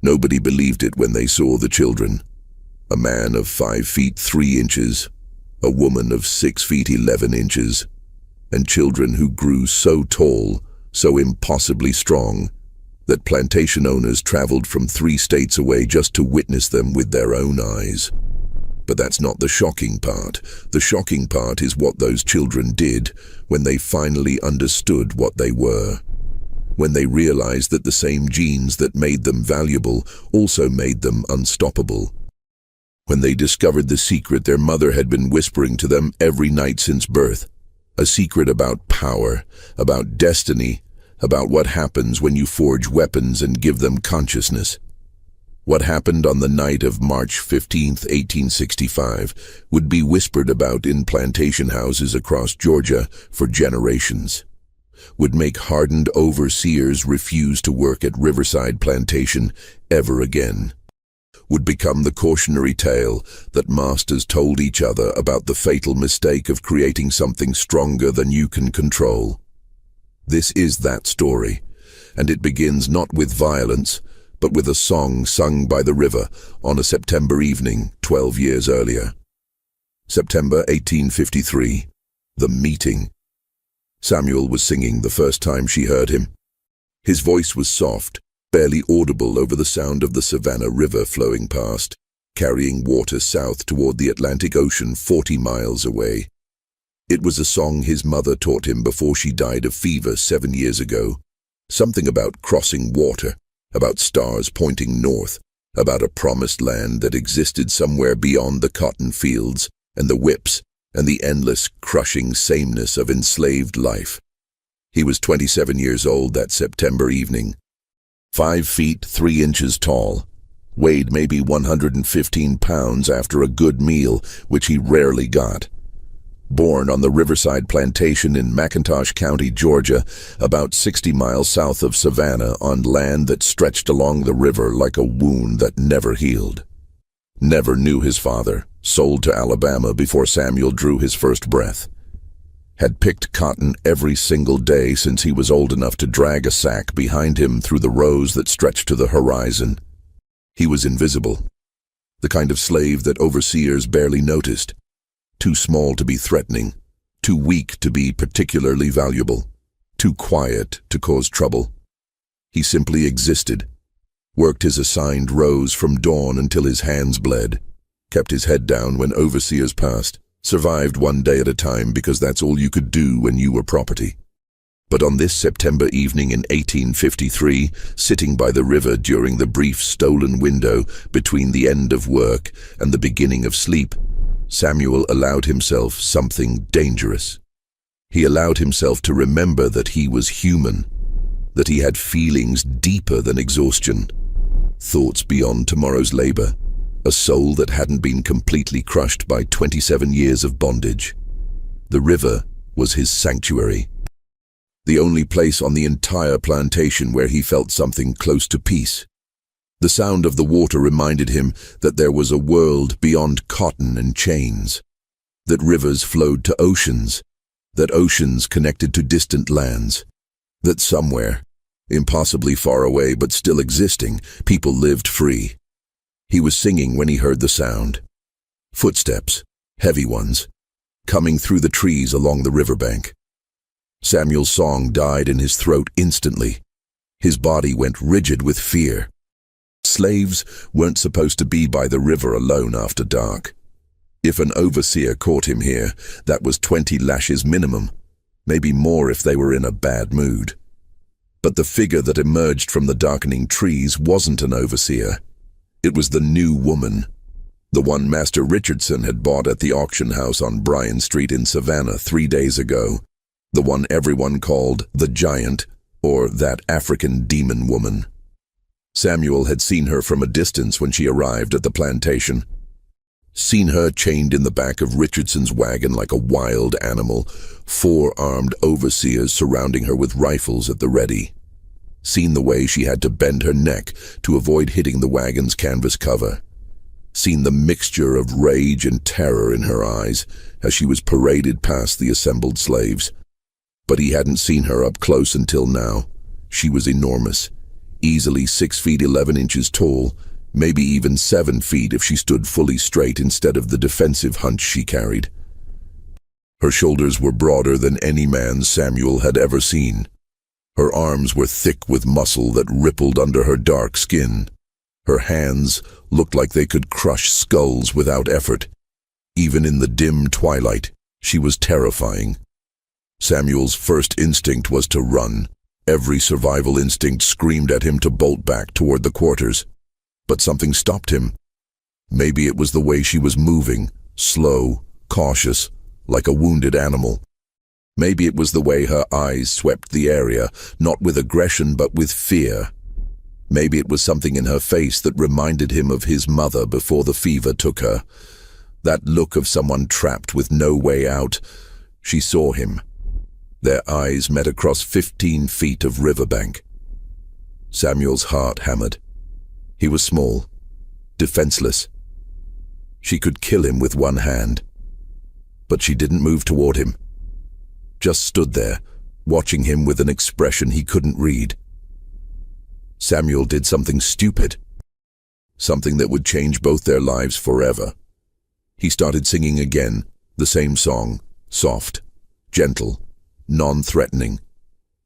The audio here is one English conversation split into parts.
Nobody believed it when they saw the children. A man of 5 feet 3 inches, a woman of 6 feet 11 inches, and children who grew so tall, so impossibly strong, that plantation owners traveled from 3 states away just to witness them with their own eyes. But that's not the shocking part. The shocking part is what those children did when they finally understood what they were. When they realized that the same genes that made them valuable also made them unstoppable. When they discovered the secret their mother had been whispering to them every night since birth. A secret about power, about destiny, about what happens when you forge weapons and give them consciousness. What happened on the night of March 15, 1865, would be whispered about in plantation houses across Georgia for generations. Would make hardened overseers refuse to work at Riverside Plantation ever again. Would become the cautionary tale that masters told each other about the fatal mistake of creating something stronger than you can control. This is that story, and it begins not with violence, but with a song sung by the river on a September evening 12 years earlier. September 1853, the meeting. Samuel was singing the first time she heard him. His voice was soft, barely audible over the sound of the Savannah River flowing past, carrying water south toward the Atlantic Ocean 40 miles away. It was a song his mother taught him before she died of fever 7 years ago. Something about crossing water, about stars pointing north, about a promised land that existed somewhere beyond the cotton fields and the whips and the endless, crushing sameness of enslaved life. He was 27 years old that September evening, 5 feet 3 inches tall, weighed maybe 115 pounds after a good meal, which he rarely got. Born on the Riverside Plantation in McIntosh County, Georgia, about 60 miles south of Savannah, on land that stretched along the river like a wound that never healed. Never knew his father, sold to Alabama before Samuel drew his first breath. Had picked cotton every single day since he was old enough to drag a sack behind him through the rows that stretched to the horizon. He was invisible, the kind of slave that overseers barely noticed. Too small to be threatening, too weak to be particularly valuable, too quiet to cause trouble. He simply existed, worked his assigned rows from dawn until his hands bled, kept his head down when overseers passed, survived one day at a time because that's all you could do when you were property. But on this September evening in 1853, sitting by the river during the brief stolen window between the end of work and the beginning of sleep, Samuel allowed himself something dangerous. He allowed himself to remember that he was human, that he had feelings deeper than exhaustion, thoughts beyond tomorrow's labor, a soul that hadn't been completely crushed by 27 years of bondage. The river was his sanctuary, the only place on the entire plantation where he felt something close to peace. The sound of the water reminded him that there was a world beyond cotton and chains, that rivers flowed to oceans, that oceans connected to distant lands, that somewhere, impossibly far away but still existing, people lived free. He was singing when he heard the sound. Footsteps, heavy ones, coming through the trees along the riverbank. Samuel's song died in his throat instantly. His body went rigid with fear. Slaves weren't supposed to be by the river alone after dark. If an overseer caught him here, that was 20 lashes minimum, maybe more if they were in a bad mood. But the figure that emerged from the darkening trees wasn't an overseer. It was the new woman, the one Master Richardson had bought at the auction house on Bryan Street in Savannah 3 days ago, the one everyone called the Giant, or that African demon woman. Samuel had seen her from a distance when she arrived at the plantation. Seen her chained in the back of Richardson's wagon like a wild animal, 4 armed overseers surrounding her with rifles at the ready. Seen the way she had to bend her neck to avoid hitting the wagon's canvas cover. Seen the mixture of rage and terror in her eyes as she was paraded past the assembled slaves. But he hadn't seen her up close until now. She was enormous, easily 6 feet 11 inches tall, maybe even 7 feet if she stood fully straight instead of the defensive hunch she carried. Her shoulders were broader than any man Samuel had ever seen. Her arms were thick with muscle that rippled under her dark skin. Her hands looked like they could crush skulls without effort. Even in the dim twilight, she was terrifying. Samuel's first instinct was to run. Every survival instinct screamed at him to bolt back toward the quarters. But something stopped him. Maybe it was the way she was moving, slow, cautious, like a wounded animal. Maybe it was the way her eyes swept the area, not with aggression but with fear. Maybe it was something in her face that reminded him of his mother before the fever took her. That look of someone trapped with no way out. She saw him. Their eyes met across 15 feet of riverbank. Samuel's heart hammered. He was small, defenseless. She could kill him with one hand. But she didn't move toward him. Just stood there, watching him with an expression he couldn't read. Samuel did something stupid. Something that would change both their lives forever. He started singing again, the same song, soft, gentle, non-threatening.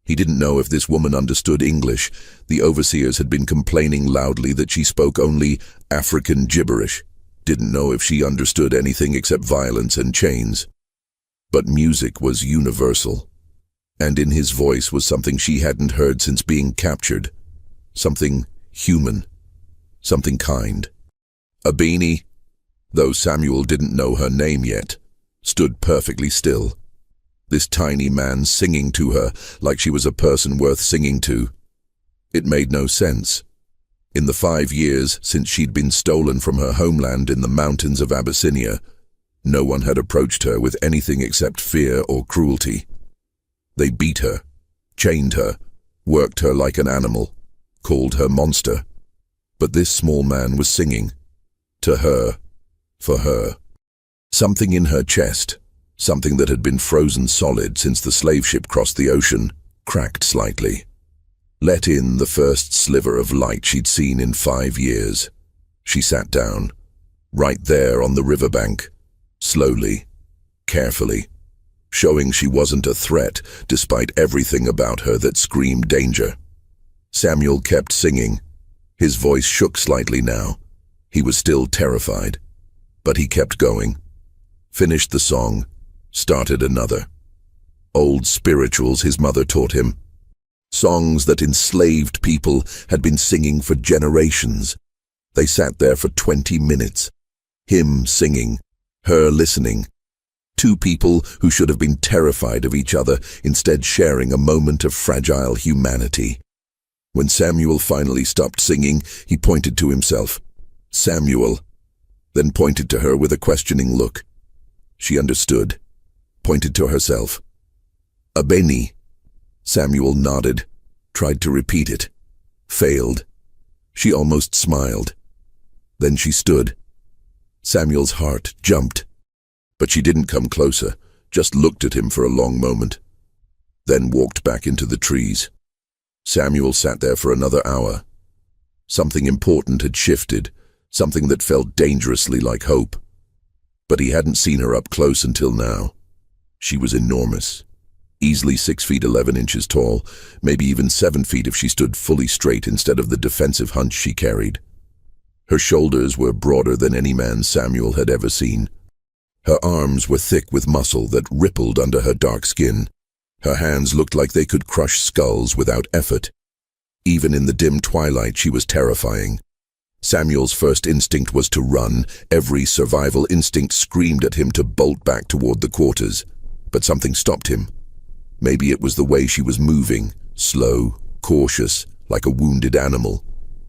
He didn't know if this woman understood English. The overseers had been complaining loudly that she spoke only African gibberish. Didn't know if she understood anything except violence and chains. But music was universal. And in his voice was something she hadn't heard since being captured. Something human. Something kind. Abini, though Samuel didn't know her name yet, stood perfectly still. This tiny man singing to her like she was a person worth singing to. It made no sense. In the 5 years since she'd been stolen from her homeland in the mountains of Abyssinia, no one had approached her with anything except fear or cruelty. They beat her, chained her, worked her like an animal, called her monster. But this small man was singing. To her. For her. Something in her chest, something that had been frozen solid since the slave ship crossed the ocean, cracked slightly. Let in the first sliver of light she'd seen in 5 years. She sat down, right there on the riverbank, slowly, carefully, showing she wasn't a threat despite everything about her that screamed danger. Samuel kept singing. His voice shook slightly now. He was still terrified, but he kept going. Finished the song, started another. Old spirituals his mother taught him. Songs that enslaved people had been singing for generations. They sat there for 20 minutes. Him singing, her listening. 2 people who should have been terrified of each other, instead sharing a moment of fragile humanity. When Samuel finally stopped singing, he pointed to himself. Samuel, then pointed to her with a questioning look. She understood, pointed to herself. Abeni. Samuel nodded, tried to repeat it. Failed. She almost smiled. Then she stood. Samuel's heart jumped. But she didn't come closer, just looked at him for a long moment. Then walked back into the trees. Samuel sat there for another hour. Something important had shifted, something that felt dangerously like hope. But he hadn't seen her up close until now. She was enormous. Easily 6 feet 11 inches tall, maybe even 7 feet if she stood fully straight instead of the defensive hunch she carried. Her shoulders were broader than any man Samuel had ever seen. Her arms were thick with muscle that rippled under her dark skin. Her hands looked like they could crush skulls without effort. Even in the dim twilight, she was terrifying. Samuel's first instinct was to run. Every survival instinct screamed at him to bolt back toward the quarters. But something stopped him. Maybe it was the way she was moving, slow, cautious, like a wounded animal.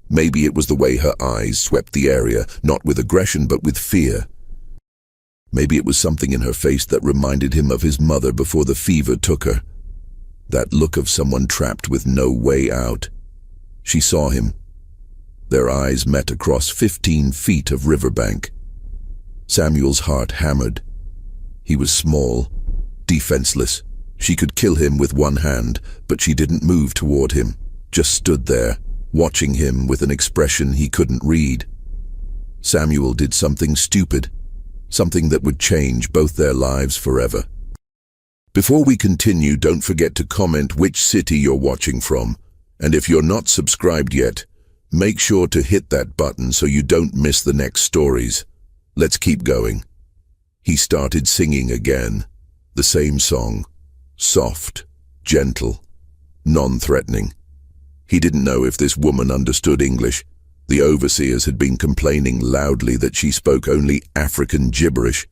Maybe it was the way her eyes swept the area, not with aggression but with fear. Maybe it was something in her face that reminded him of his mother before the fever took her. That look of someone trapped with no way out. She saw him. Their eyes met across 15 feet of riverbank. Samuel's heart hammered. He was small, defenseless. She could kill him with one hand, but she didn't move toward him, just stood there, watching him with an expression he couldn't read. Samuel did something stupid, something that would change both their lives forever. Before we continue, don't forget to comment which city you're watching from, and if you're not subscribed yet, make sure to hit that button so you don't miss the next stories. Let's keep going. He started singing again, the same song, soft, gentle, non-threatening. He didn't know if this woman understood English. The overseers had been complaining loudly that she spoke only African gibberish,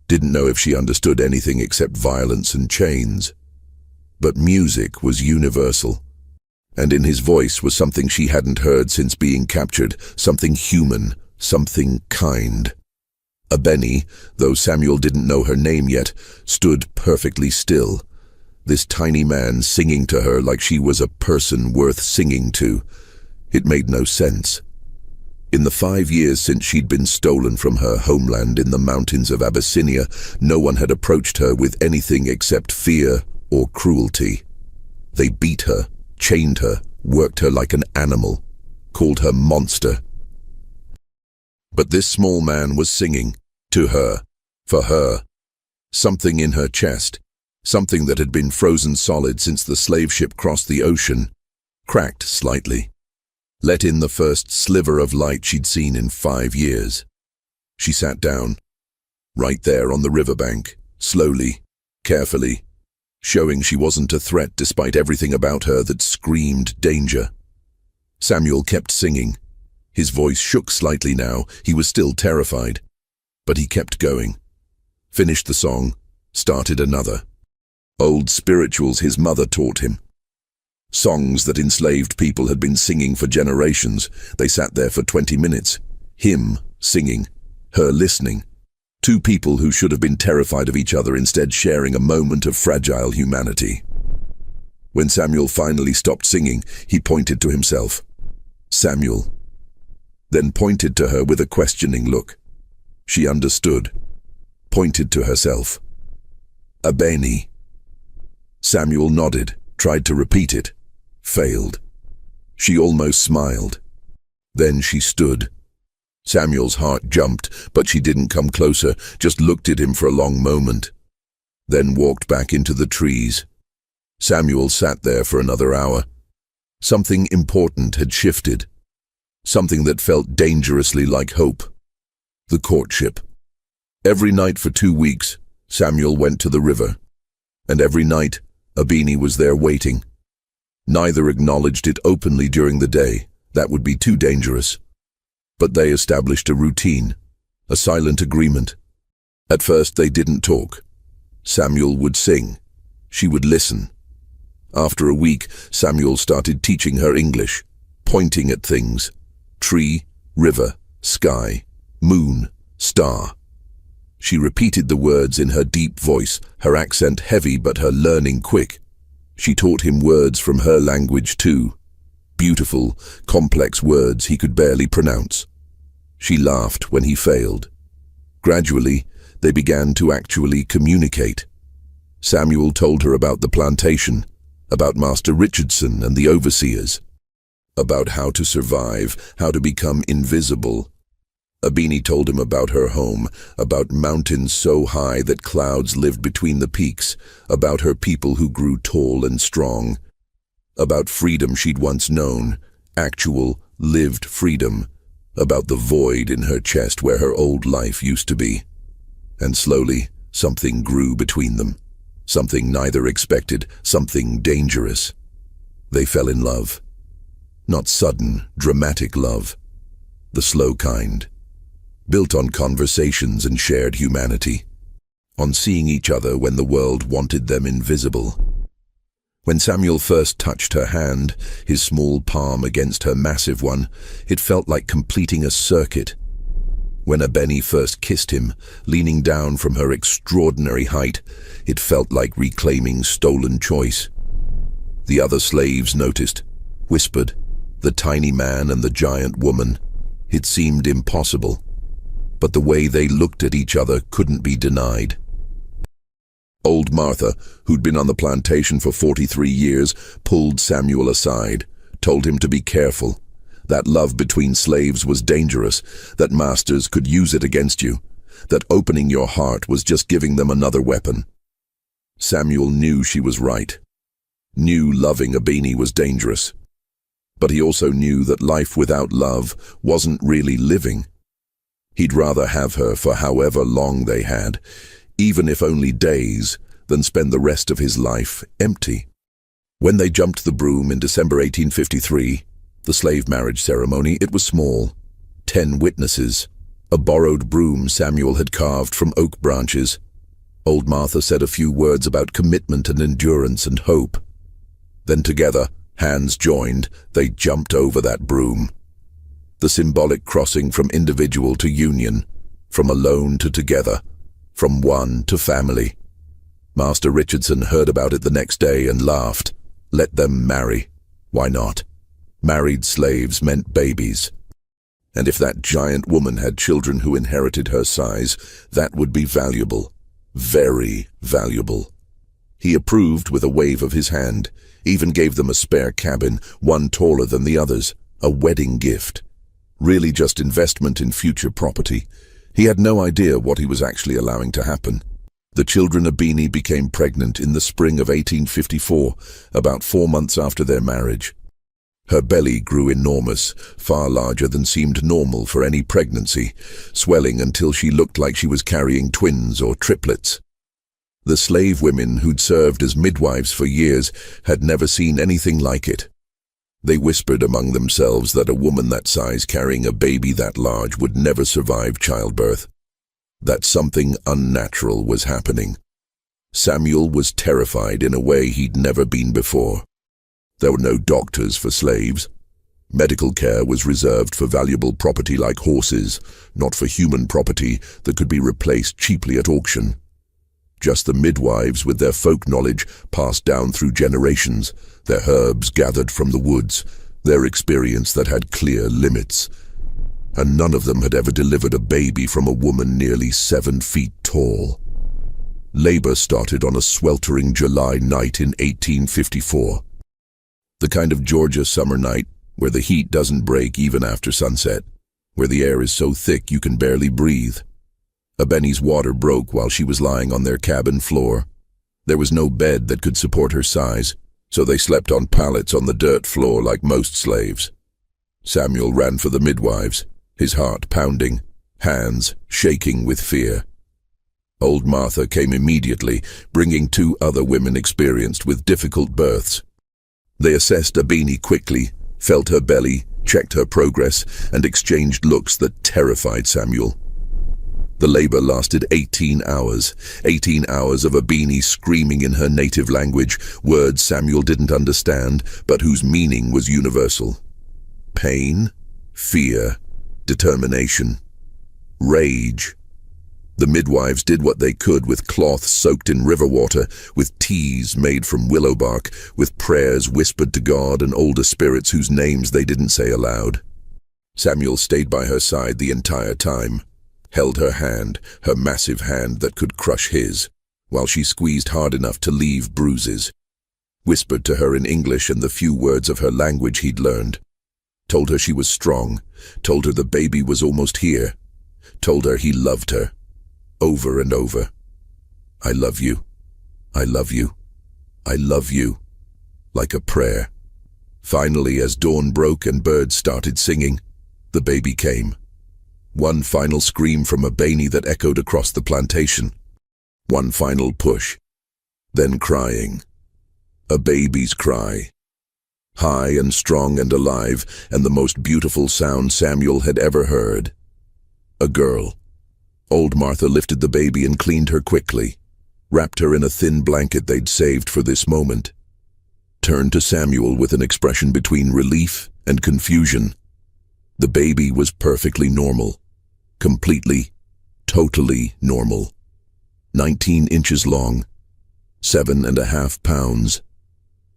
didn't know if she understood anything except violence and chains. But music was universal, and in his voice was something she hadn't heard since being captured, something human, something kind. Abeni, though Samuel didn't know her name yet, stood perfectly still. This tiny man singing to her like she was a person worth singing to. It made no sense. In the 5 years since she'd been stolen from her homeland in the mountains of Abyssinia, no one had approached her with anything except fear or cruelty. They beat her, chained her, worked her like an animal, called her monster. But this small man was singing, to her, for her. Something in her chest, something that had been frozen solid since the slave ship crossed the ocean, cracked slightly. Let in the first sliver of light she'd seen in 5 years. She sat down, right there on the riverbank, slowly, carefully, showing she wasn't a threat despite everything about her that screamed danger. Samuel kept singing. His voice shook slightly now, he was still terrified. But he kept going. Finished the song, started another. Old spirituals his mother taught him. Songs that enslaved people had been singing for generations. They sat there for 20 minutes. Him singing, her listening. 2 people who should have been terrified of each other instead sharing a moment of fragile humanity. When Samuel finally stopped singing, he pointed to himself. Samuel. Then pointed to her with a questioning look. She understood. Pointed to herself. Abeni. Samuel nodded, tried to repeat it. Failed. She almost smiled. Then she stood. Samuel's heart jumped, but she didn't come closer, just looked at him for a long moment. Then walked back into the trees. Samuel sat there for another hour. Something important had shifted. Something that felt dangerously like hope. The courtship. Every night for 2 weeks, Samuel went to the river. And every night, Abeni was there waiting. Neither acknowledged it openly during the day. That would be too dangerous. But they established a routine, a silent agreement. At first they didn't talk. Samuel would sing. She would listen. After a week, Samuel started teaching her English, pointing at things. Tree, river, sky, moon, star. She repeated the words in her deep voice, her accent heavy but her learning quick. She taught him words from her language too. Beautiful, complex words he could barely pronounce. She laughed when he failed. Gradually, they began to actually communicate. Samuel told her about the plantation, about Master Richardson and the overseers, about how to survive, how to become invisible. Abeni told him about her home, about mountains so high that clouds lived between the peaks, about her people who grew tall and strong, about freedom she'd once known, actual, lived freedom, about the void in her chest where her old life used to be. And slowly, something grew between them, something neither expected, something dangerous. They fell in love. Not sudden, dramatic love, the slow kind. Built on conversations and shared humanity, on seeing each other when the world wanted them invisible. When Samuel first touched her hand, his small palm against her massive one, it felt like completing a circuit. When Abeni first kissed him, leaning down from her extraordinary height, it felt like reclaiming stolen choice. The other slaves noticed, whispered, the tiny man and the giant woman. It seemed impossible. But the way they looked at each other couldn't be denied. Old Martha, who'd been on the plantation for 43 years, pulled Samuel aside, told him to be careful, That love between slaves was dangerous, that masters could use it against you, that opening your heart was just giving them another weapon. Samuel knew she was right, knew loving Abeni was dangerous. But he also knew that life without love wasn't really living. He'd rather have her for however long they had, even if only days, than spend the rest of his life empty. When they jumped the broom in December 1853, the slave marriage ceremony, it was small. 10 witnesses, a borrowed broom Samuel had carved from oak branches. Old Martha said a few words about commitment and endurance and hope. Then together, hands joined, they jumped over that broom. The symbolic crossing from individual to union, from alone to together, from one to family. Master Richardson heard about it the next day and laughed. Let them marry. Why not? Married slaves meant babies. And if that giant woman had children who inherited her size, that would be valuable. Very valuable. He approved with a wave of his hand, even gave them a spare cabin, one taller than the others, a wedding gift. Really just investment in future property. He had no idea what he was actually allowing to happen. The children Abeni became pregnant in the spring of 1854, about 4 months after their marriage. Her belly grew enormous, far larger than seemed normal for any pregnancy, swelling until she looked like she was carrying twins or triplets. The slave women who'd served as midwives for years had never seen anything like it. They whispered among themselves that a woman that size carrying a baby that large would never survive childbirth. That something unnatural was happening. Samuel was terrified in a way he'd never been before. There were no doctors for slaves. Medical care was reserved for valuable property like horses, not for human property that could be replaced cheaply at auction. Just the midwives with their folk knowledge passed down through generations, their herbs gathered from the woods, their experience that had clear limits. And none of them had ever delivered a baby from a woman nearly 7 feet tall. Labor started on a sweltering July night in 1854. The kind of Georgia summer night where the heat doesn't break even after sunset, where the air is so thick you can barely breathe. Abeni's water broke while she was lying on their cabin floor. There was no bed that could support her size, so they slept on pallets on the dirt floor like most slaves. Samuel ran for the midwives, his heart pounding, hands shaking with fear. Old Martha came immediately, bringing 2 other women experienced with difficult births. They assessed Abeni quickly, felt her belly, checked her progress, and exchanged looks that terrified Samuel. The labor lasted 18 hours. 18 hours of Abeni screaming in her native language, words Samuel didn't understand, but whose meaning was universal. Pain, fear, determination, rage. The midwives did what they could with cloth soaked in river water, with teas made from willow bark, with prayers whispered to God and older spirits whose names they didn't say aloud. Samuel stayed by her side the entire time, held her hand, her massive hand that could crush his, while she squeezed hard enough to leave bruises. Whispered to her in English and the few words of her language he'd learned. Told her she was strong, told her the baby was almost here, told her he loved her. Over and over. I love you. I love you. I love you. Like a prayer. Finally, as dawn broke and birds started singing, the baby came. One final scream from Abeni that echoed across the plantation. One final push. Then crying. A baby's cry. High and strong and alive, and the most beautiful sound Samuel had ever heard. A girl. Old Martha lifted the baby and cleaned her quickly, wrapped her in a thin blanket they'd saved for this moment, turned to Samuel with an expression between relief and confusion. The baby was perfectly normal, completely, totally normal. 19 inches long, 7.5 pounds,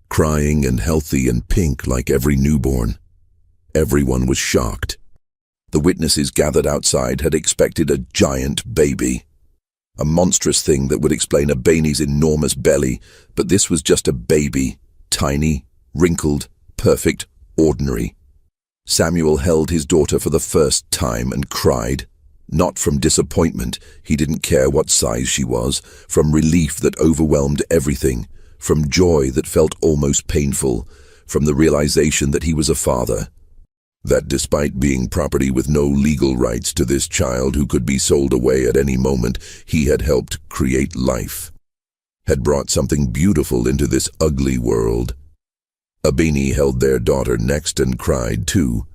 crying and healthy and pink like every newborn. Everyone was shocked. The witnesses gathered outside had expected a giant baby, a monstrous thing that would explain Abeni's enormous belly, but this was just a baby, tiny, wrinkled, perfect, ordinary. Samuel held his daughter for the first time and cried. Not from disappointment, he didn't care what size she was, from relief that overwhelmed everything, from joy that felt almost painful, from the realization that he was a father. That despite being property with no legal rights to this child who could be sold away at any moment, he had helped create life, had brought something beautiful into this ugly world. Abini held their daughter next and cried too,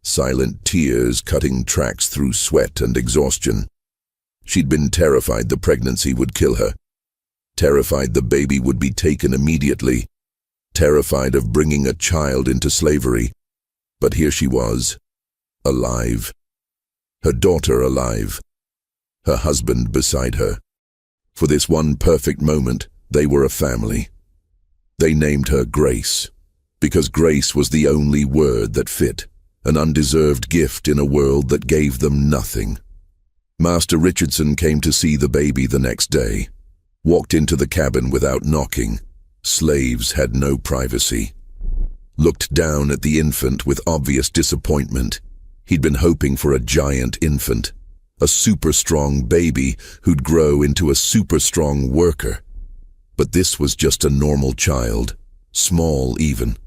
silent tears cutting tracks through sweat and exhaustion. She'd been terrified the pregnancy would kill her, terrified the baby would be taken immediately, terrified of bringing a child into slavery. But here she was, alive, her daughter alive, her husband beside her. For this one perfect moment, they were a family. They named her Grace, because grace was the only word that fit, an undeserved gift in a world that gave them nothing. Master Richardson came to see the baby the next day, walked into the cabin without knocking. Slaves had no privacy. Looked down at the infant with obvious disappointment. He'd been hoping for a giant infant, a super-strong baby who'd grow into a super-strong worker. But this was just a normal child, small even,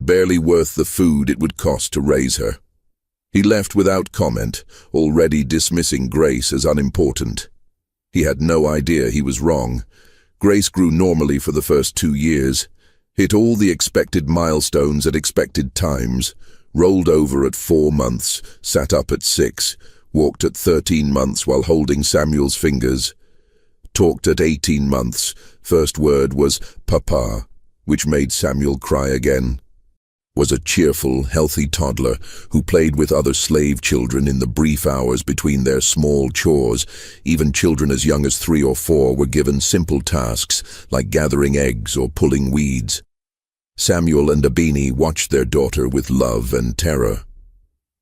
barely worth the food it would cost to raise her. He left without comment, already dismissing Grace as unimportant. He had no idea he was wrong. Grace grew normally for the first 2 years, hit all the expected milestones at expected times, rolled over at 4 months, sat up at 6, walked at 13 months while holding Samuel's fingers, talked at 18 months. First word was "Papa," which made Samuel cry again. Was a cheerful, healthy toddler who played with other slave children in the brief hours between their small chores. Even children as young as 3 or 4 were given simple tasks like gathering eggs or pulling weeds. Samuel and Abini watched their daughter with love and terror.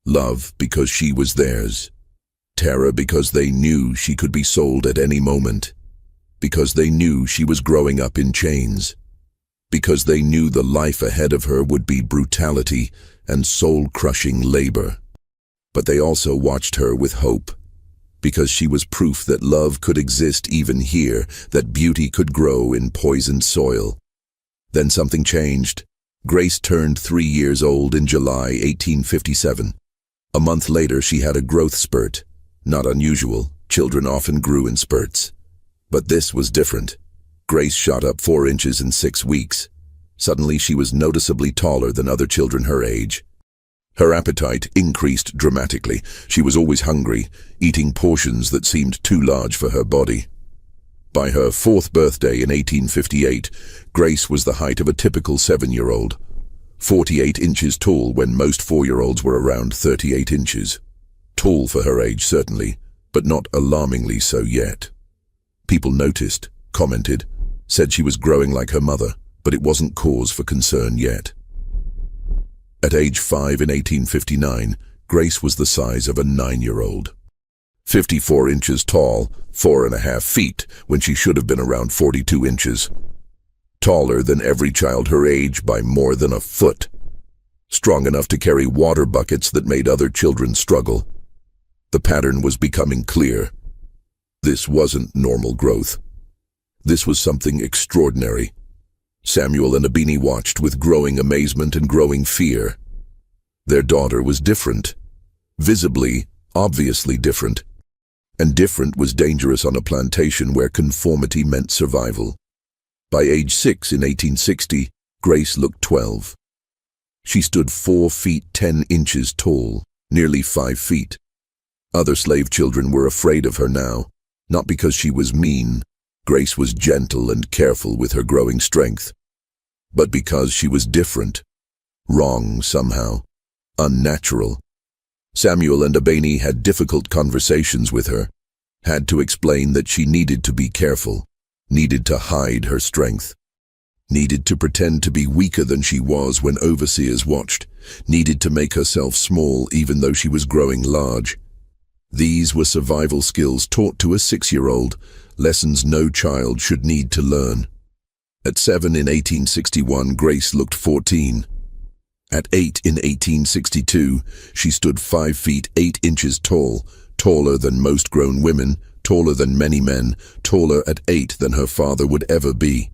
Love because she was theirs. Terror because they knew she could be sold at any moment. Because they knew she was growing up in chains. Because they knew the life ahead of her would be brutality and soul-crushing labor. But they also watched her with hope, because she was proof that love could exist even here, that beauty could grow in poisoned soil. Then something changed. Grace turned 3 years old in July 1857. A month later, she had a growth spurt. Not unusual, children often grew in spurts. But this was different. Grace shot up 4 inches in 6 weeks. Suddenly she was noticeably taller than other children her age. Her appetite increased dramatically. She was always hungry, eating portions that seemed too large for her body. By her 4th birthday in 1858, Grace was the height of a typical 7-year-old, 48 inches tall when most 4-year-olds were around 38 inches. Tall for her age, certainly, but not alarmingly so yet. People noticed, commented, said she was growing like her mother, but it wasn't cause for concern yet. At age 5 in 1859, Grace was the size of a 9-year-old. 54 inches tall, 4.5 feet, when she should have been around 42 inches. Taller than every child her age by more than a foot. Strong enough to carry water buckets that made other children struggle. The pattern was becoming clear. This wasn't normal growth. This was something extraordinary. Samuel and Abini watched with growing amazement and growing fear. Their daughter was different. Visibly, obviously different. And different was dangerous on a plantation where conformity meant survival. By age 6 in 1860, Grace looked 12. She stood 4 feet 10 inches tall, nearly 5 feet. Other slave children were afraid of her now, not because she was mean. Grace was gentle and careful with her growing strength, but because she was different, wrong somehow, unnatural. Samuel and Abini had difficult conversations with her, had to explain that she needed to be careful, needed to hide her strength, needed to pretend to be weaker than she was when overseers watched, needed to make herself small even though she was growing large. These were survival skills taught to a 6-year-old, lessons no child should need to learn. At 7 in 1861, Grace looked 14. At 8 in 1862, she stood 5 feet 8 inches tall, taller than most grown women, taller than many men, taller at 8 than her father would ever be,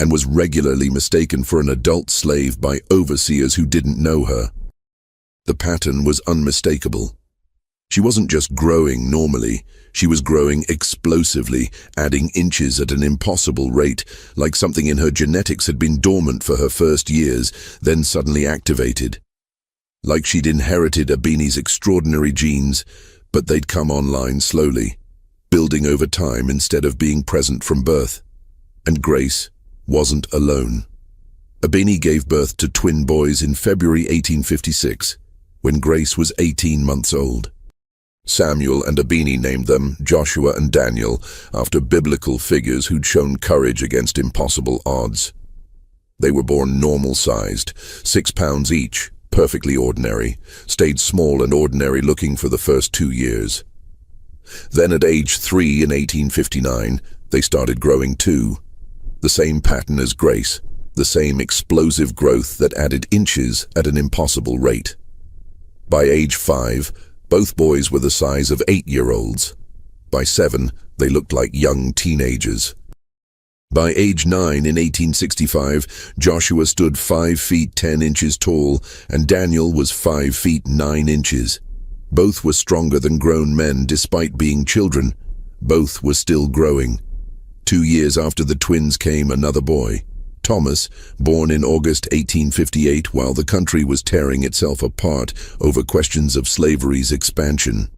and was regularly mistaken for an adult slave by overseers who didn't know her. The pattern was unmistakable. She wasn't just growing normally, she was growing explosively, adding inches at an impossible rate, like something in her genetics had been dormant for her first years, then suddenly activated. Like she'd inherited Abini's extraordinary genes, but they'd come online slowly, building over time instead of being present from birth. And Grace wasn't alone. Abini gave birth to twin boys in February 1856, when Grace was 18 months old. Samuel and Abini named them Joshua and Daniel, after biblical figures who'd shown courage against impossible odds. They were born normal-sized, 6 pounds each, perfectly ordinary, stayed small and ordinary-looking for the first 2 years. Then at age 3 in 1859, they started growing too. The same pattern as Grace, the same explosive growth that added inches at an impossible rate. By age 5, both boys were the size of 8-year-olds. By 7, they looked like young teenagers. By age 9 in 1865, Joshua stood 5 feet 10 inches tall, and Daniel was 5 feet 9 inches. Both were stronger than grown men despite being children. Both were still growing. 2 years after the twins came another boy, Thomas, born in August 1858 while the country was tearing itself apart over questions of slavery's expansion.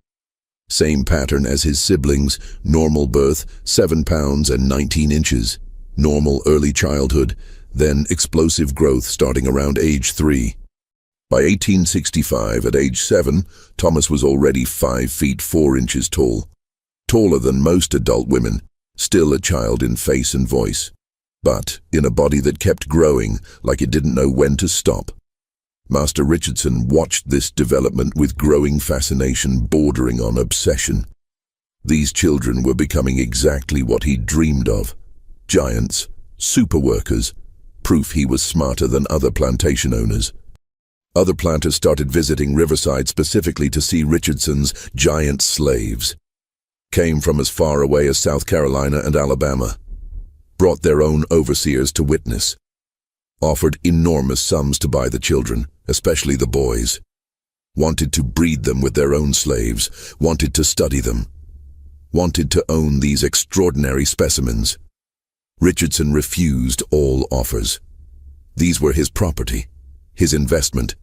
Same pattern as his siblings, normal birth, 7 pounds and 19 inches, normal early childhood, then explosive growth starting around age 3. By 1865, at age 7, Thomas was already 5 feet 4 inches tall, taller than most adult women, still a child in face and voice, but in a body that kept growing like it didn't know when to stop. Master Richardson watched this development with growing fascination bordering on obsession. These children were becoming exactly what he'd dreamed of. Giants, super workers, proof he was smarter than other plantation owners. Other planters started visiting Riverside specifically to see Richardson's giant slaves. Came from as far away as South Carolina and Alabama. Brought their own overseers to witness. Offered enormous sums to buy the children, especially the boys. Wanted to breed them with their own slaves, wanted to study them. Wanted to own these extraordinary specimens. Richardson refused all offers. These were his property, his investment,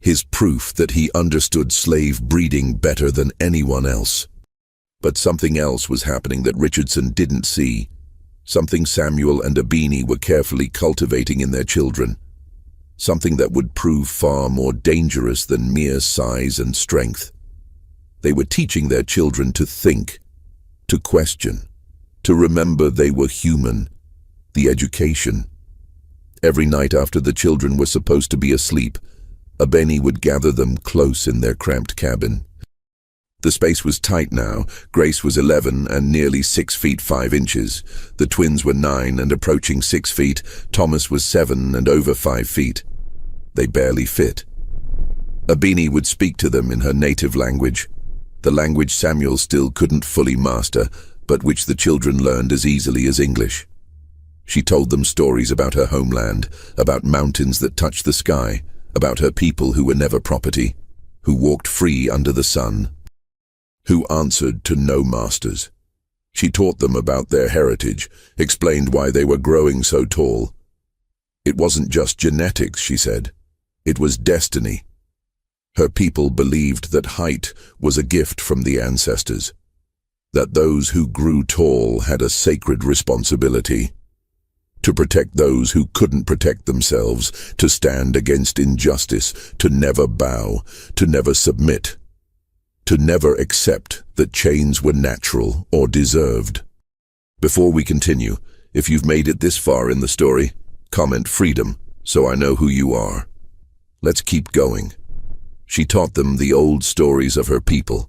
his proof that he understood slave breeding better than anyone else. But something else was happening that Richardson didn't see. Something Samuel and Abini were carefully cultivating in their children. Something that would prove far more dangerous than mere size and strength. They were teaching their children to think, to question, to remember they were human. The education. Every night after the children were supposed to be asleep, Abini would gather them close in their cramped cabin. The space was tight now. Grace was 11 and nearly 6 feet 5 inches. The twins were 9 and approaching 6 feet. Thomas was 7 and over 5 feet. They barely fit. Abini would speak to them in her native language, the language Samuel still couldn't fully master, but which the children learned as easily as English. She told them stories about her homeland, about mountains that touched the sky, about her people who were never property, who walked free under the sun, who answered to no masters. She taught them about their heritage, explained why they were growing so tall. It wasn't just genetics, she said. It was destiny. Her people believed that height was a gift from the ancestors, that those who grew tall had a sacred responsibility to protect those who couldn't protect themselves, to stand against injustice, to never bow, to never submit, to never accept that chains were natural or deserved. Before we continue, if you've made it this far in the story, comment freedom so I know who you are. Let's keep going. She taught them the old stories of her people,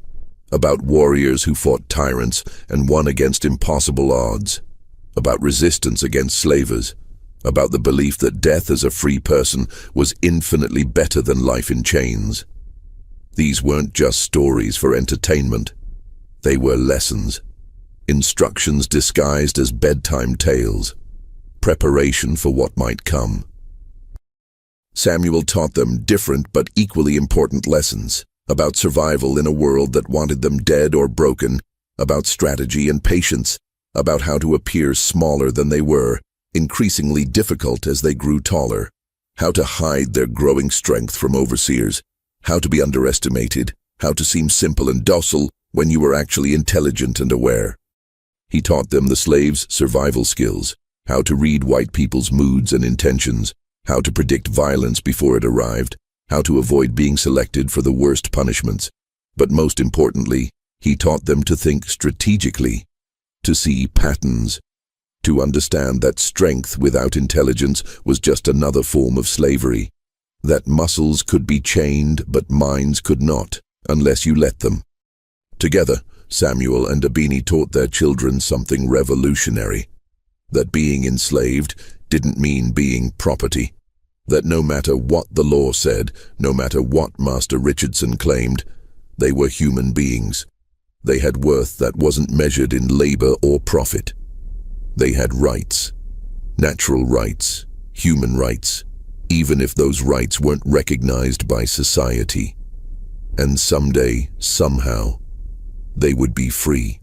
about warriors who fought tyrants and won against impossible odds, about resistance against slavers, about the belief that death as a free person was infinitely better than life in chains. These weren't just stories for entertainment. They were lessons, instructions disguised as bedtime tales, preparation for what might come. Samuel taught them different but equally important lessons about survival in a world that wanted them dead or broken, about strategy and patience, about how to appear smaller than they were, increasingly difficult as they grew taller, how to hide their growing strength from overseers, how to be underestimated, how to seem simple and docile when you were actually intelligent and aware. He taught them the slaves' survival skills, how to read white people's moods and intentions, how to predict violence before it arrived, how to avoid being selected for the worst punishments. But most importantly, he taught them to think strategically, to see patterns, to understand that strength without intelligence was just another form of slavery, that muscles could be chained but minds could not, unless you let them. Together, Samuel and Abini taught their children something revolutionary, that being enslaved didn't mean being property, that no matter what the law said, no matter what Master Richardson claimed, they were human beings. They had worth that wasn't measured in labor or profit. They had rights, natural rights, human rights, even if those rights weren't recognized by society. And someday, somehow, they would be free.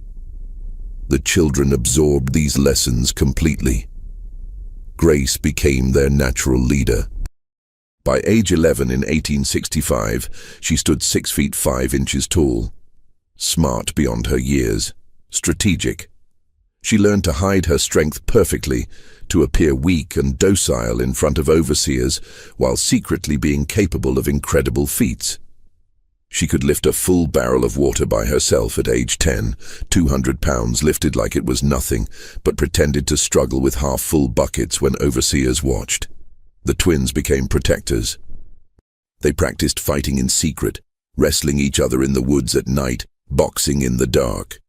The children absorbed these lessons completely. Grace became their natural leader. By age 11 in 1865, she stood 6 feet 5 inches tall. Smart beyond her years, strategic. She learned to hide her strength perfectly, to appear weak and docile in front of overseers, while secretly being capable of incredible feats. She could lift a full barrel of water by herself at age 10, 200 pounds lifted like it was nothing, but pretended to struggle with half-full buckets when overseers watched. The twins became protectors. They practiced fighting in secret, wrestling each other in the woods at night, boxing in the dark.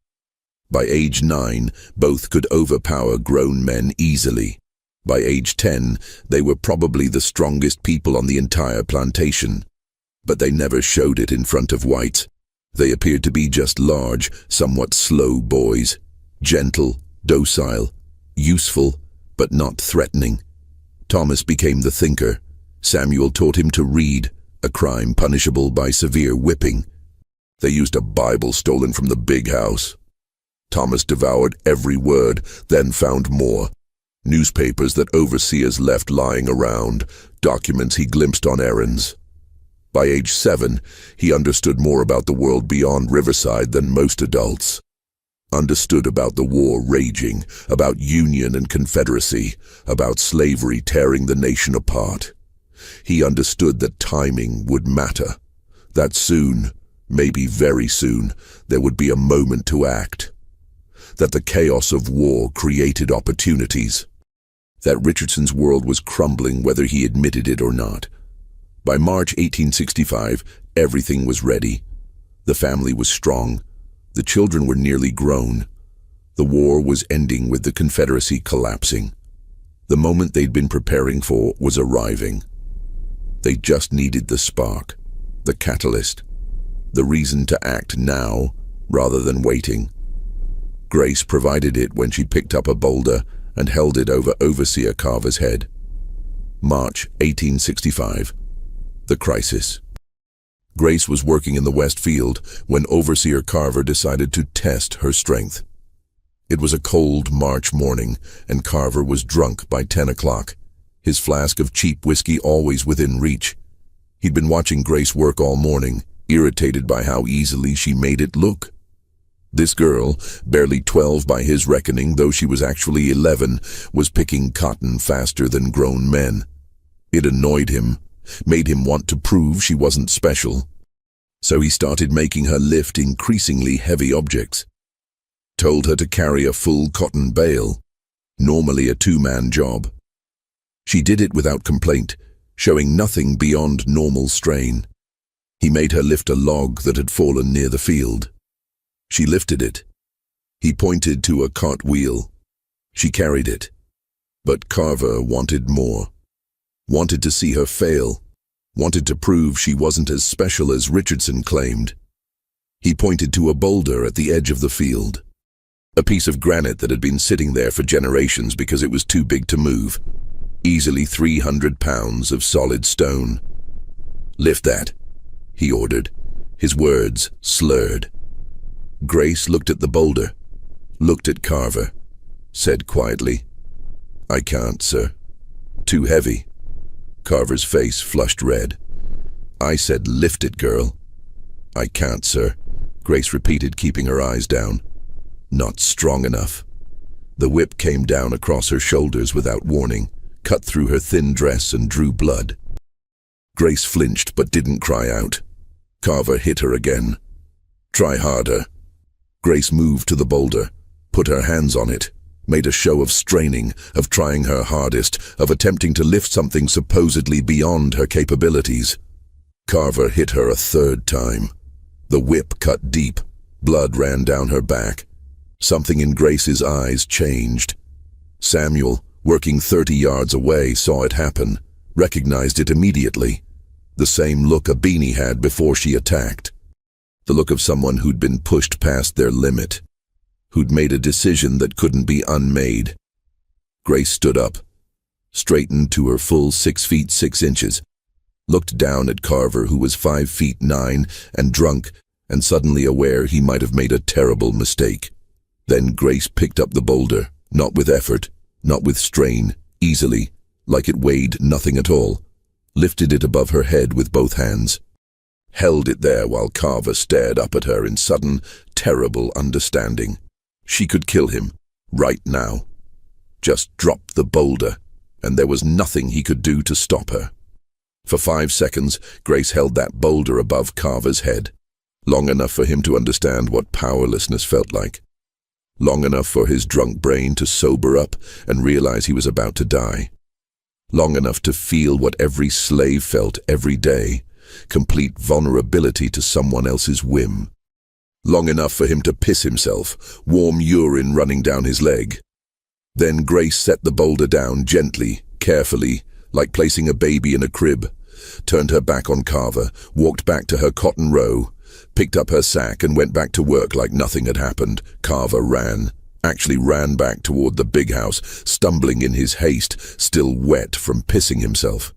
By age 9, both could overpower grown men easily. By age 10, they were probably the strongest people on the entire plantation. But they never showed it in front of whites. They appeared to be just large, somewhat slow boys, gentle, docile, useful, but not threatening. Thomas became the thinker. Samuel taught him to read, a crime punishable by severe whipping. They used a Bible stolen from the big house. Thomas devoured every word, then found more. Newspapers that overseers left lying around, documents he glimpsed on errands. By age 7, he understood more about the world beyond Riverside than most adults. Understood about the war raging, about Union and Confederacy, about slavery tearing the nation apart. He understood that timing would matter, that soon, maybe very soon, there would be a moment to act, that the chaos of war created opportunities, that Richardson's world was crumbling whether he admitted it or not. By March 1865, everything was ready. The family was strong. The children were nearly grown. The war was ending with the Confederacy collapsing. The moment they'd been preparing for was arriving. They just needed the spark, the catalyst, the reason to act now rather than waiting. Grace provided it when she picked up a boulder and held it over Overseer Carver's head. March 1865. The crisis. Grace was working in the West Field when Overseer Carver decided to test her strength. It was a cold March morning, and Carver was drunk by 10 o'clock, his flask of cheap whiskey always within reach. He'd been watching Grace work all morning, irritated by how easily she made it look. This girl, barely 12 by his reckoning, though she was actually 11, was picking cotton faster than grown men. It annoyed him, made him want to prove she wasn't special. So he started making her lift increasingly heavy objects. Told her to carry a full cotton bale, normally a 2-man job. She did it without complaint, showing nothing beyond normal strain. He made her lift a log that had fallen near the field. She lifted it. He pointed to a cart wheel. She carried it. But Carver wanted more. Wanted to see her fail. Wanted to prove she wasn't as special as Richardson claimed. He pointed to a boulder at the edge of the field. A piece of granite that had been sitting there for generations because it was too big to move. Easily 300 pounds of solid stone. "Lift that," he ordered, his words slurred. Grace looked at the boulder, looked at Carver, said quietly, "I can't, sir. Too heavy." Carver's face flushed red. "I said lift it, girl." "I can't, sir," Grace repeated, keeping her eyes down. "Not strong enough." The whip came down across her shoulders without warning, cut through her thin dress and drew blood. Grace flinched but didn't cry out. Carver hit her again. "Try harder." Grace moved to the boulder, put her hands on it, made a show of straining, of trying her hardest, of attempting to lift something supposedly beyond her capabilities. Carver hit her a third time. The whip cut deep. Blood ran down her back. Something in Grace's eyes changed. Samuel, working 30 yards away, saw it happen, recognized it immediately. The same look a beanie had before she attacked. The look of someone who'd been pushed past their limit, who'd made a decision that couldn't be unmade. Grace stood up, straightened to her full 6 feet 6 inches, looked down at Carver, who was 5 feet 9 and drunk, and suddenly aware he might have made a terrible mistake. Then Grace picked up the boulder, not with effort, not with strain, easily, like it weighed nothing at all, lifted it above her head with both hands, held it there while Carver stared up at her in sudden, terrible understanding. She could kill him, right now. Just drop the boulder, and there was nothing he could do to stop her. For 5 seconds, Grace held that boulder above Carver's head, long enough for him to understand what powerlessness felt like. Long enough for his drunk brain to sober up and realize he was about to die. Long enough to feel what every slave felt every day, complete vulnerability to someone else's whim. Long enough for him to piss himself, warm urine running down his leg. Then Grace set the boulder down gently, carefully, like placing a baby in a crib, turned her back on Carver, walked back to her cotton row, picked up her sack and went back to work like nothing had happened. Carver actually ran back toward the big house, stumbling in his haste, still wet from pissing himself.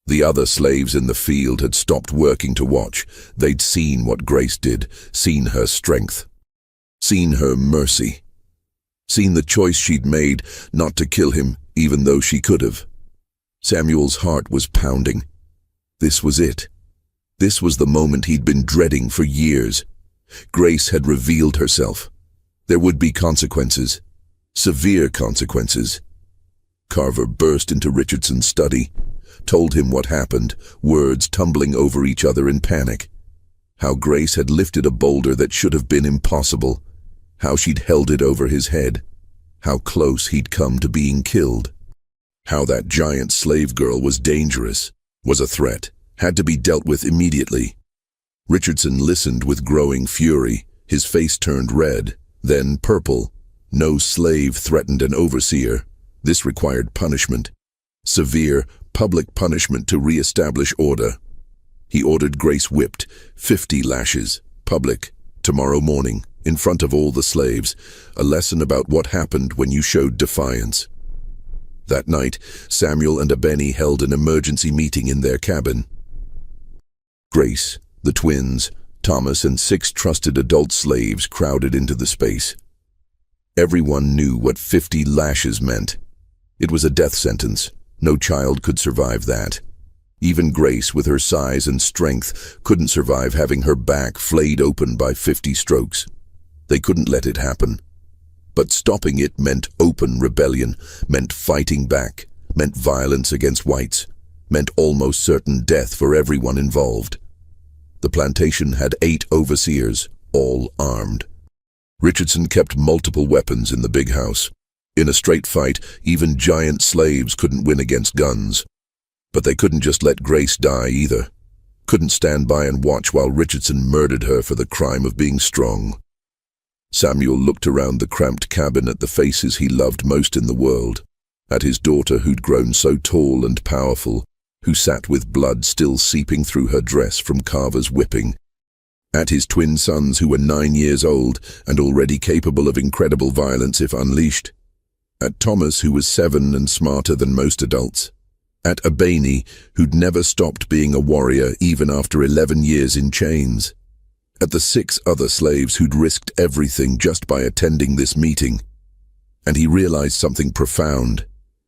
The other slaves in the field had stopped working to watch. They'd seen what Grace did, seen her strength, seen her mercy, seen the choice she'd made not to kill him, even though she could have. Samuel's heart was pounding. This was it. This was the moment he'd been dreading for years. Grace had revealed herself. There would be consequences. Severe consequences. Carver burst into Richardson's study, told him what happened, words tumbling over each other in panic. How Grace had lifted a boulder that should have been impossible. How she'd held it over his head. How close he'd come to being killed. How that giant slave girl was dangerous, was a threat, had to be dealt with immediately. Richardson listened with growing fury, his face turned red, then purple. No slave threatened an overseer. This required punishment. Severe, public punishment to re-establish order. He ordered Grace whipped, 50 lashes, public, tomorrow morning, in front of all the slaves, a lesson about what happened when you showed defiance. That night, Samuel and Abeni held an emergency meeting in their cabin. Grace, the twins, Thomas, and 6 trusted adult slaves crowded into the space. Everyone knew what 50 lashes meant. It was a death sentence. No child could survive that. Even Grace, with her size and strength, couldn't survive having her back flayed open by 50 strokes. They couldn't let it happen. But stopping it meant open rebellion, meant fighting back, meant violence against whites, meant almost certain death for everyone involved. The plantation had 8 overseers, all armed. Richardson kept multiple weapons in the big house. In a straight fight, even giant slaves couldn't win against guns. But they couldn't just let Grace die either. Couldn't stand by and watch while Richardson murdered her for the crime of being strong. Samuel looked around the cramped cabin at the faces he loved most in the world. at his daughter who'd grown so tall and powerful, who sat with blood still seeping through her dress from Carver's whipping, at his twin sons who were 9 years old and already capable of incredible violence if unleashed, at Thomas who was 7 and smarter than most adults, at Abeni who'd never stopped being a warrior even after 11 years in chains, at the 6 other slaves who'd risked everything just by attending this meeting. And he realized something profound.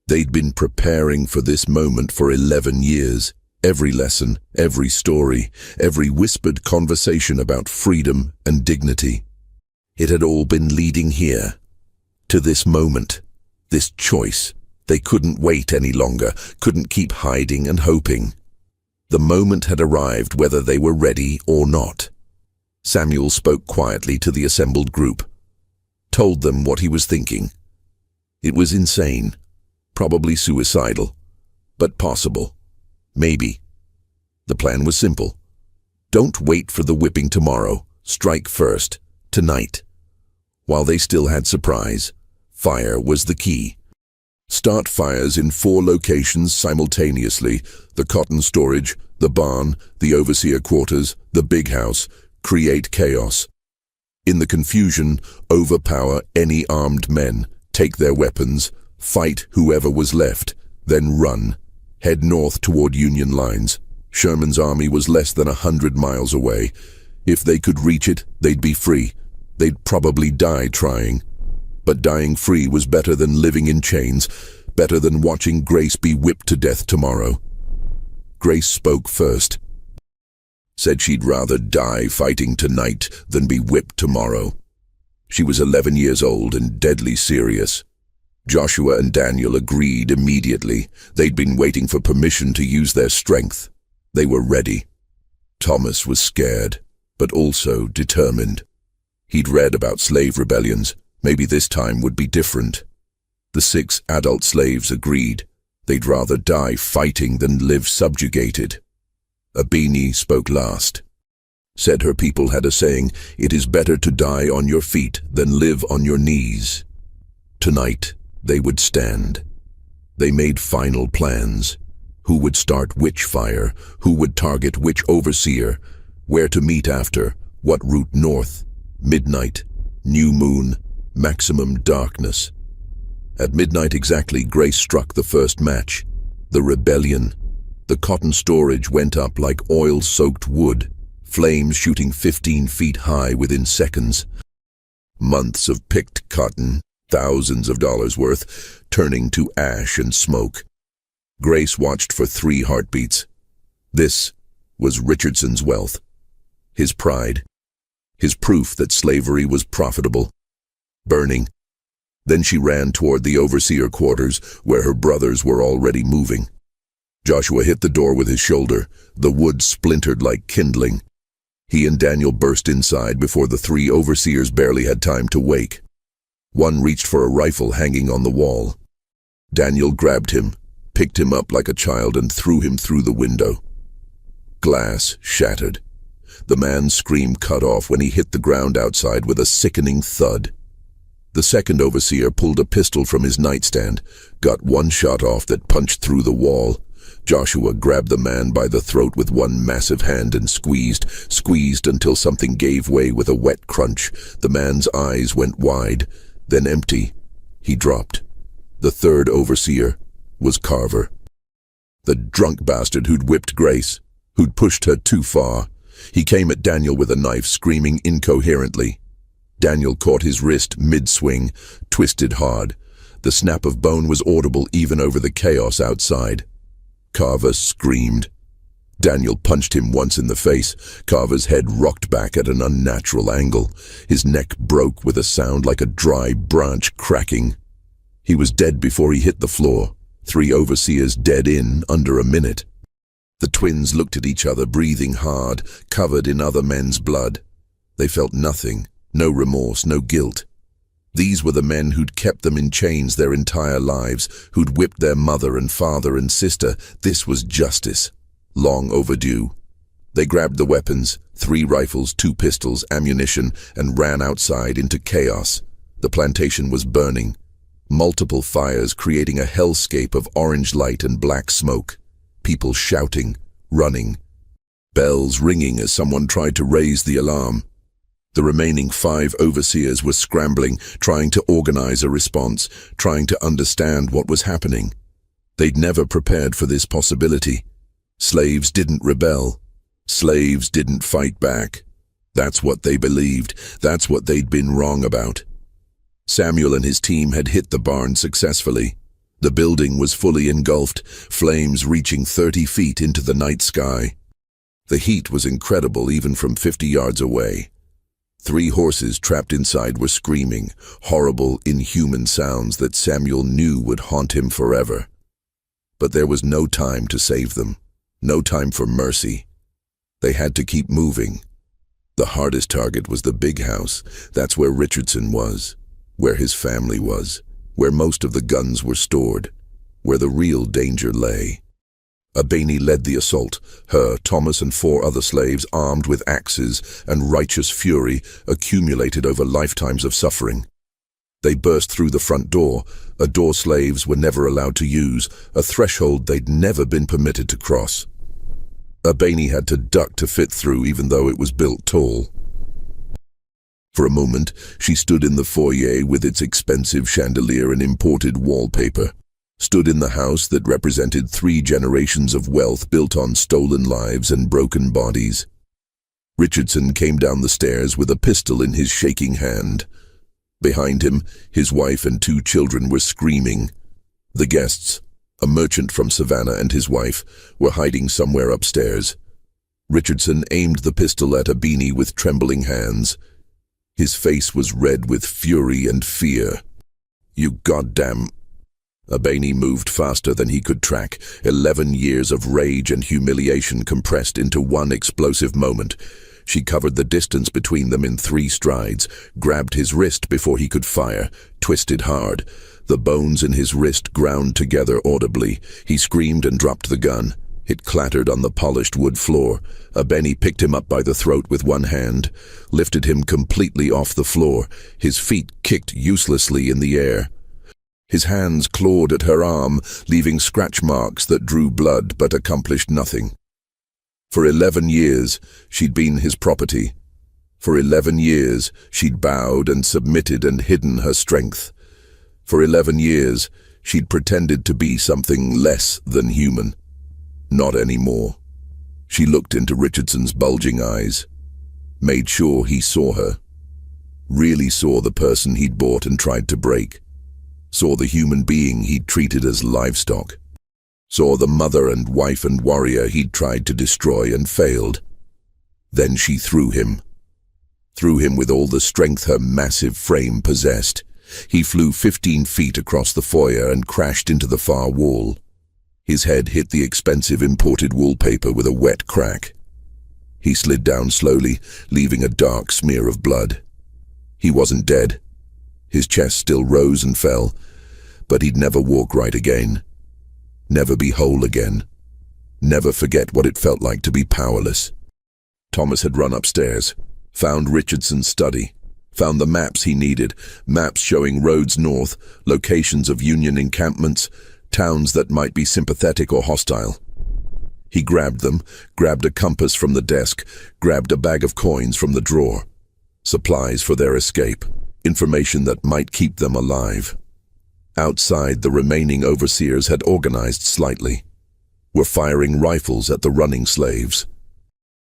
They'd been preparing for this moment for 11 years. Every lesson, every story, every whispered conversation about freedom and dignity. It had all been leading here, to this moment, this choice. They couldn't wait any longer, couldn't keep hiding and hoping. The moment had arrived whether they were ready or not. Samuel spoke quietly to the assembled group, told them what he was thinking. It was insane, probably suicidal, but possible. Maybe. The plan was simple. Don't wait for the whipping tomorrow. Strike first, tonight. While they still had surprise, fire was the key. Start fires in 4 locations simultaneously: the cotton storage, the barn, the overseer quarters, the big house. Create chaos. In the confusion, overpower any armed men, take their weapons, fight whoever was left, then run. Head north toward Union lines. Sherman's army was less than 100 miles away. If they could reach it, they'd be free. They'd probably die trying. But dying free was better than living in chains, better than watching Grace be whipped to death tomorrow. Grace spoke first. Said she'd rather die fighting tonight than be whipped tomorrow. She was 11 years old and deadly serious. Joshua and Daniel agreed immediately. They'd been waiting for permission to use their strength. They were ready. Thomas was scared, but also determined. He'd read about slave rebellions. Maybe this time would be different. The 6 adult slaves agreed. They'd rather die fighting than live subjugated. Abeni spoke last. Said her people had a saying, "It is better to die on your feet than live on your knees." Tonight, they would stand. They made final plans. Who would start which fire? Who would target which overseer? Where to meet after? What route north? Midnight, new moon, maximum darkness. At midnight exactly, Grace struck the first match. The rebellion. The cotton storage went up like oil-soaked wood, flames shooting 15 feet high within seconds. Months of picked cotton, thousands of dollars worth, turning to ash and smoke. Grace watched for 3 heartbeats. This was Richardson's wealth, his pride, his proof that slavery was profitable. Burning. Then she ran toward the overseer quarters, where her brothers were already moving. Joshua hit the door with his shoulder. The wood splintered like kindling. He and Daniel burst inside before the 3 overseers barely had time to wake. One reached for a rifle hanging on the wall. Daniel grabbed him, picked him up like a child, and threw him through the window. Glass shattered. The man's scream cut off when he hit the ground outside with a sickening thud. The second overseer pulled a pistol from his nightstand, got 1 shot off that punched through the wall. Joshua grabbed the man by the throat with one massive hand and squeezed until something gave way with a wet crunch. The man's eyes went wide, then empty. He dropped. The third overseer was Carver. The drunk bastard who'd whipped Grace, who'd pushed her too far. He came at Daniel with a knife, screaming incoherently. Daniel caught his wrist mid-swing, twisted hard. The snap of bone was audible even over the chaos outside. Carver screamed. Daniel punched him once in the face. Carver's head rocked back at an unnatural angle. His neck broke with a sound like a dry branch cracking. He was dead before he hit the floor. 3 overseers dead in under a minute. The twins looked at each other, breathing hard, covered in other men's blood. They felt nothing, no remorse, no guilt. These were the men who'd kept them in chains their entire lives, who'd whipped their mother and father and sister. This was justice, long overdue. They grabbed the weapons, 3 rifles, 2 pistols, ammunition, and ran outside into chaos. The plantation was burning. Multiple fires creating a hellscape of orange light and black smoke. People shouting, running. Bells ringing as someone tried to raise the alarm. The remaining 5 overseers were scrambling, trying to organize a response, trying to understand what was happening. They'd never prepared for this possibility. Slaves didn't rebel. Slaves didn't fight back. That's what they believed. That's what they'd been wrong about. Samuel and his team had hit the barn successfully. The building was fully engulfed, flames reaching 30 feet into the night sky. The heat was incredible even from 50 yards away. 3 horses trapped inside were screaming, horrible, inhuman sounds that Samuel knew would haunt him forever. But there was no time to save them, no time for mercy. They had to keep moving. The hardest target was the big house. That's where Richardson was, where his family was, where most of the guns were stored, where the real danger lay. Abeni led the assault, her, Thomas and 4 other slaves armed with axes and righteous fury accumulated over lifetimes of suffering. They burst through the front door, a door slaves were never allowed to use, a threshold they'd never been permitted to cross. Abeni had to duck to fit through even though it was built tall. For a moment, she stood in the foyer with its expensive chandelier and imported wallpaper. Stood in the house that represented 3 generations of wealth built on stolen lives and broken bodies. Richardson came down the stairs with a pistol in his shaking hand. Behind him, his wife and 2 children were screaming. The guests, a merchant from Savannah and his wife, were hiding somewhere upstairs. Richardson aimed the pistol at Abeni with trembling hands. His face was red with fury and fear. "You goddamn..." Abeni moved faster than he could track, 11 years of rage and humiliation compressed into one explosive moment. She covered the distance between them in 3 strides, grabbed his wrist before he could fire, twisted hard. The bones in his wrist ground together audibly. He screamed and dropped the gun. It clattered on the polished wood floor. Abeni picked him up by the throat with one hand, lifted him completely off the floor. His feet kicked uselessly in the air. His hands clawed at her arm, leaving scratch marks that drew blood but accomplished nothing. For 11 years, she'd been his property. For 11 years, she'd bowed and submitted and hidden her strength. For 11 years, she'd pretended to be something less than human. Not anymore. She looked into Richardson's bulging eyes, made sure he saw her. Really saw the person he'd bought and tried to break. Saw the human being he'd treated as livestock. Saw the mother and wife and warrior he'd tried to destroy and failed. Then she threw him. Threw him with all the strength her massive frame possessed. He flew 15 feet across the foyer and crashed into the far wall. His head hit the expensive imported wallpaper with a wet crack. He slid down slowly, leaving a dark smear of blood. He wasn't dead. His chest still rose and fell, but he'd never walk right again. Never be whole again. Never forget what it felt like to be powerless. Thomas had run upstairs, found Richardson's study, found the maps he needed, maps showing roads north, locations of Union encampments, towns that might be sympathetic or hostile. He grabbed them, grabbed a compass from the desk, grabbed a bag of coins from the drawer. Supplies for their escape, information that might keep them alive. Outside, the remaining overseers had organized slightly, were firing rifles at the running slaves.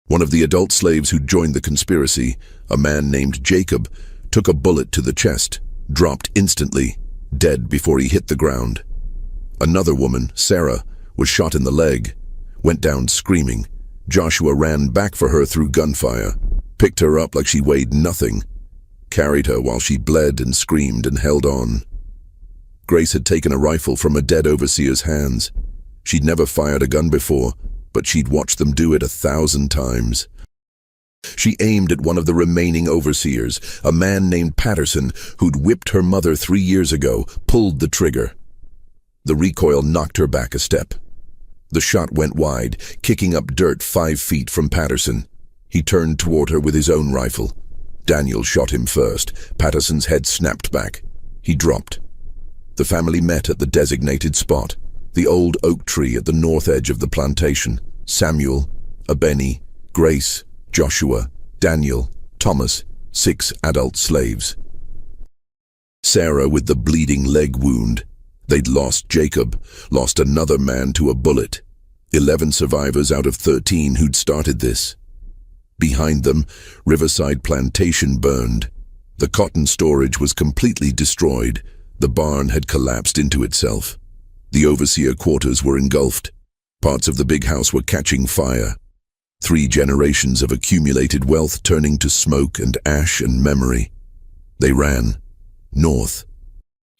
One of the adult slaves who joined the conspiracy, a man named Jacob, took a bullet to the chest, dropped instantly, dead before he hit the ground. Another woman, Sarah, was shot in the leg, went down screaming. Joshua ran back for her through gunfire, picked her up like she weighed nothing, carried her while she bled and screamed and held on. Grace had taken a rifle from a dead overseer's hands. She'd never fired a gun before, but she'd watched them do it 1,000 times. She aimed at one of the remaining overseers, a man named Patterson, who'd whipped her mother 3 years ago, pulled the trigger. The recoil knocked her back a step. The shot went wide, kicking up dirt 5 feet from Patterson. He turned toward her with his own rifle. Daniel shot him first. Patterson's head snapped back. He dropped. The family met at the designated spot, the old oak tree at the north edge of the plantation. Samuel, Abeni, Grace, Joshua, Daniel, Thomas, 6 adult slaves. Sarah with the bleeding leg wound. They'd lost Jacob, lost another man to a bullet. 11 survivors out of 13 who'd started this. Behind them, Riverside Plantation burned. The cotton storage was completely destroyed. The barn had collapsed into itself. The overseer quarters were engulfed. Parts of the big house were catching fire. 3 generations of accumulated wealth turning to smoke and ash and memory. They ran north,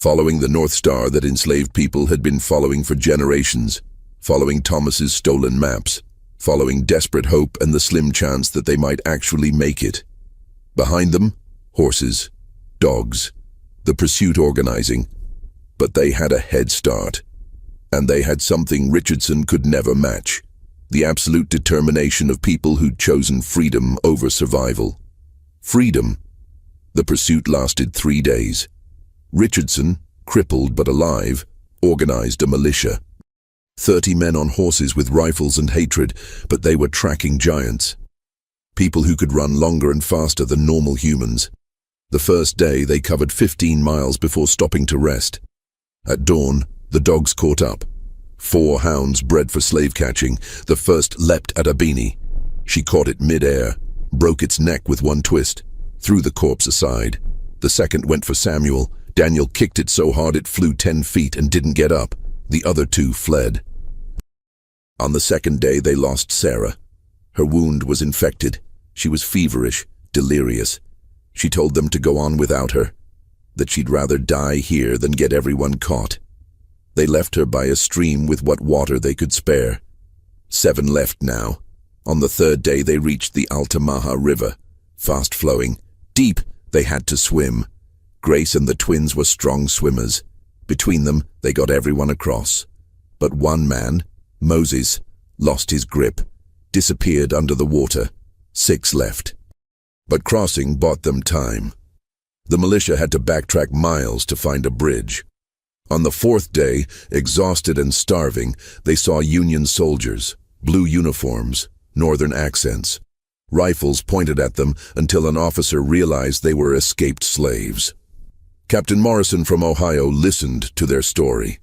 following the North Star that enslaved people had been following for generations, following Thomas's stolen maps, following desperate hope and the slim chance that they might actually make it. Behind them, horses, dogs, the pursuit organizing. But they had a head start. And they had something Richardson could never match. The absolute determination of people who'd chosen freedom over survival. Freedom. The pursuit lasted 3 days. Richardson, crippled but alive, organized a militia. 30 men on horses with rifles and hatred, but they were tracking giants. People who could run longer and faster than normal humans. The first day they covered 15 miles before stopping to rest. At dawn, the dogs caught up. 4 hounds bred for slave catching. The first leapt at Abeni. She caught it mid-air, broke its neck with one twist, threw the corpse aside. The second went for Samuel. Daniel kicked it so hard it flew 10 feet and didn't get up. The other 2 fled. On the second day they lost Sarah. Her wound was infected. She was feverish, delirious. She told them to go on without her, that she'd rather die here than get everyone caught. They left her by a stream with what water they could spare. 7 left now. On the 3rd day they reached the Altamaha River, fast-flowing. Deep, they had to swim. Grace and the twins were strong swimmers. Between them, they got everyone across. But one man, Moses, lost his grip, disappeared under the water. 6 left. But crossing bought them time. The militia had to backtrack miles to find a bridge. On the 4th day, exhausted and starving, they saw Union soldiers, blue uniforms, northern accents. Rifles pointed at them until an officer realized they were escaped slaves. Captain Morrison from Ohio listened to their story,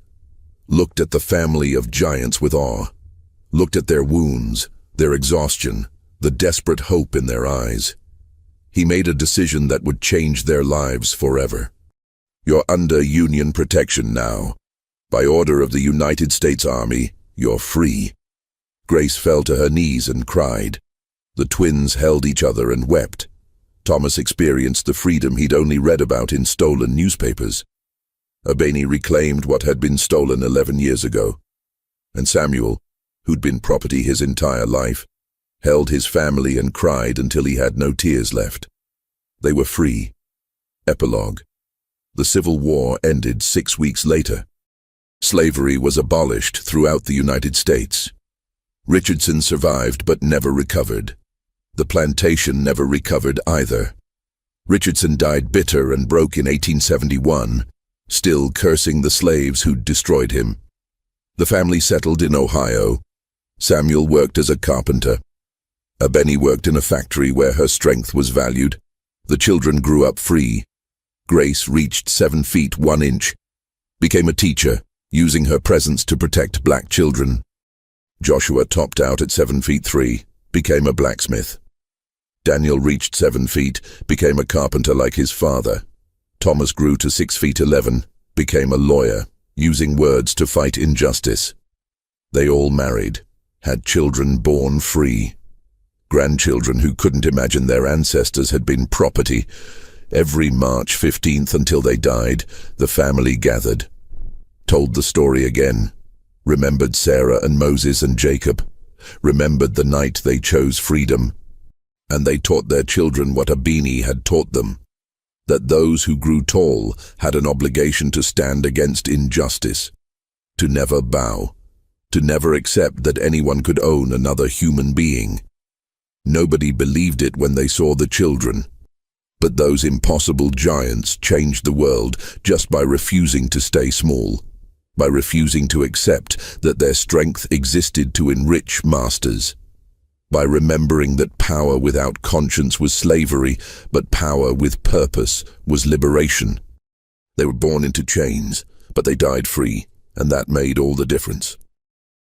looked at the family of giants with awe, looked at their wounds, their exhaustion, the desperate hope in their eyes. He made a decision that would change their lives forever. You're under Union protection now. By order of the United States Army, you're free. Grace fell to her knees and cried. The twins held each other and wept. Thomas experienced the freedom he'd only read about in stolen newspapers. Abeni reclaimed what had been stolen 11 years ago. And Samuel, who'd been property his entire life, held his family and cried until he had no tears left. They were free. Epilogue. The Civil War ended 6 weeks later. Slavery was abolished throughout the United States. Richardson survived but never recovered. The plantation never recovered either. Richardson died bitter and broke in 1871, still cursing the slaves who'd destroyed him. The family settled in Ohio. Samuel worked as a carpenter. Abeni worked in a factory where her strength was valued. The children grew up free. Grace reached 7 feet 1 inch, became a teacher, using her presence to protect black children. Joshua topped out at 7 feet 3, became a blacksmith. Daniel reached 7 feet, became a carpenter like his father. Thomas grew to 6 feet 11, became a lawyer, using words to fight injustice. They all married, had children born free. Grandchildren who couldn't imagine their ancestors had been property. Every March 15th until they died, the family gathered, told the story again, remembered Sarah and Moses and Jacob, remembered the night they chose freedom, and they taught their children what Abeni had taught them, that those who grew tall had an obligation to stand against injustice, to never bow, to never accept that anyone could own another human being. Nobody believed it when they saw the children. But those impossible giants changed the world just by refusing to stay small, by refusing to accept that their strength existed to enrich masters, by remembering that power without conscience was slavery, but power with purpose was liberation. They were born into chains, but they died free, and that made all the difference.